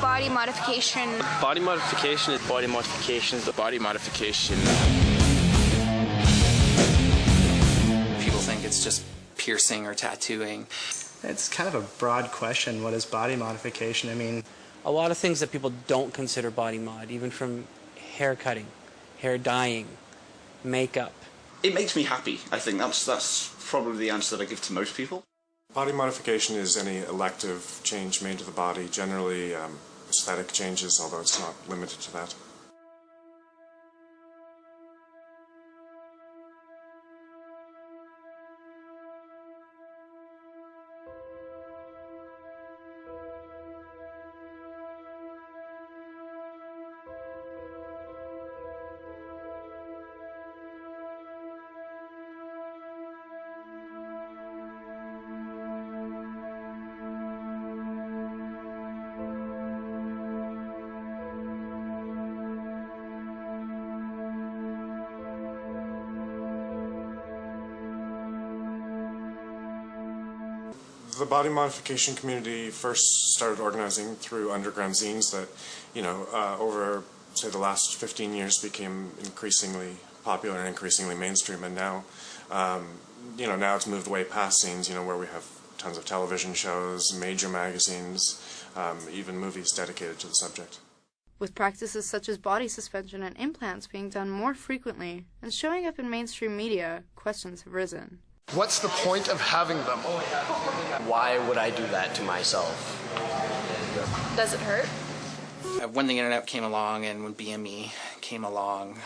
body modification? Body modification is body modification is the body modification. People think it's just piercing or tattooing. It's kind of a broad question. What is body modification? I mean, a lot of things that people don't consider body mod, even from hair cutting, hair dyeing, makeup. It makes me happy. I think that's probably the answer that I give to most people. Body modification is any elective change made to the body, generally aesthetic changes, although it's not limited to that. The body modification community first started organizing through underground zines that, over, say, the last 15 years became increasingly popular and increasingly mainstream, and now, now it's moved way past zines, where we have tons of television shows, major magazines, even movies dedicated to the subject. With practices such as body suspension and implants being done more frequently and showing up in mainstream media, questions have risen. What's the point of having them? Why would I do that to myself? Does it hurt? When the internet came along and when BME came along,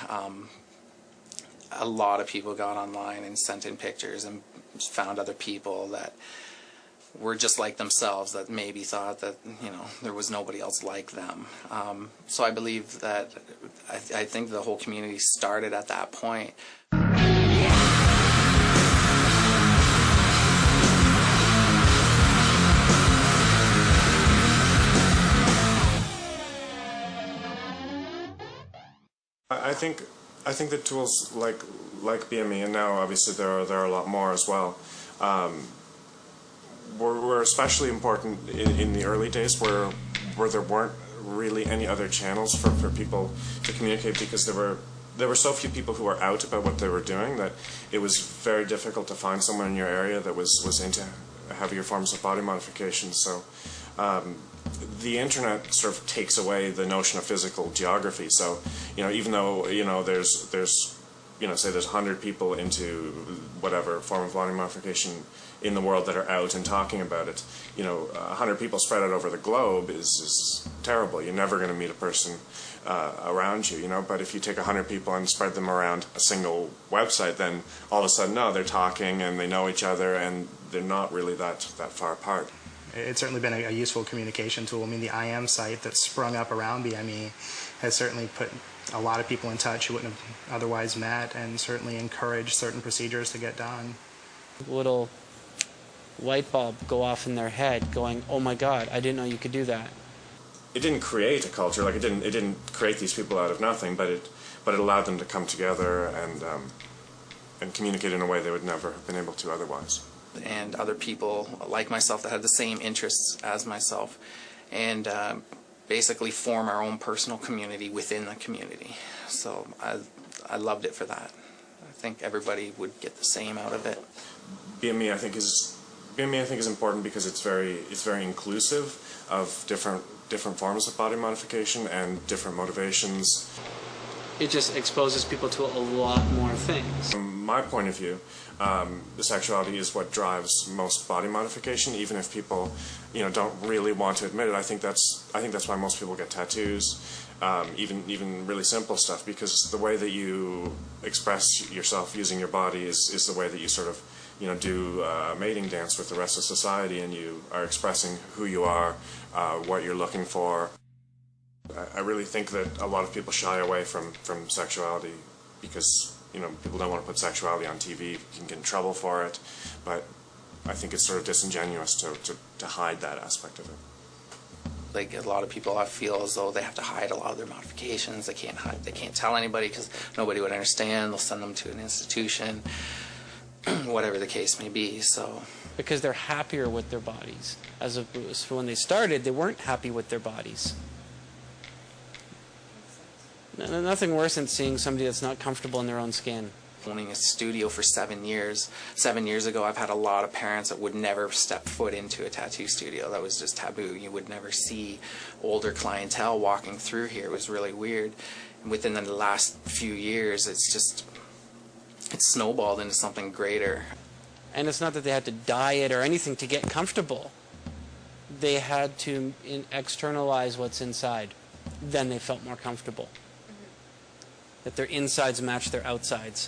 a lot of people got online and sent in pictures and found other people that were just like themselves, that maybe thought that, there was nobody else like them. So I believe that, I think the whole community started at that point. I think that tools like BME, and now obviously there are a lot more as well, were especially important in the early days where there weren't really any other channels for people to communicate, because there were so few people who were out about what they were doing that it was very difficult to find someone in your area that was into heavier forms of body modification. So the internet sort of takes away the notion of physical geography. So, even though, there's say there's 100 people into whatever form of body modification in the world that are out and talking about it, 100 people spread out over the globe is terrible. You're never going to meet a person around you, but if you take 100 people and spread them around a single website, then all of a sudden, no, they're talking and they know each other and they're not really that far apart. It's certainly been a useful communication tool. I mean, the IM site that sprung up around BME has certainly put a lot of people in touch who wouldn't have otherwise met, and certainly encouraged certain procedures to get done. Little light bulb go off in their head going, oh my God, I didn't know you could do that. It didn't create a culture, like it didn't create these people out of nothing, but it allowed them to come together and communicate in a way they would never have been able to otherwise. And other people like myself that had the same interests as myself, and basically form our own personal community within the community. So I loved it for that. I think everybody would get the same out of it. BME I think is important because it's very inclusive of different forms of body modification and different motivations. It just exposes people to a lot more things. From my point of view, the sexuality is what drives most body modification, even if people, don't really want to admit it. I think that's why most people get tattoos, even really simple stuff, because the way that you express yourself using your body is the way that you sort of, do a mating dance with the rest of society, and you are expressing who you are, what you're looking for. I really think that a lot of people shy away from sexuality because, people don't want to put sexuality on TV. You can get in trouble for it, but I think it's sort of disingenuous to hide that aspect of it. Like a lot of people, I feel as though they have to hide a lot of their modifications. They can't tell anybody because nobody would understand. They'll send them to an institution, whatever the case may be. So because they're happier with their bodies, as opposed to when they started, they weren't happy with their bodies. Nothing worse than seeing somebody that's not comfortable in their own skin. Owning a studio for 7 years. 7 years ago, I've had a lot of parents that would never step foot into a tattoo studio. That was just taboo. You would never see older clientele walking through here. It was really weird. And within the last few years, it's snowballed into something greater. And it's not that they had to diet or anything to get comfortable. They had to externalize what's inside. Then they felt more comfortable. That their insides match their outsides.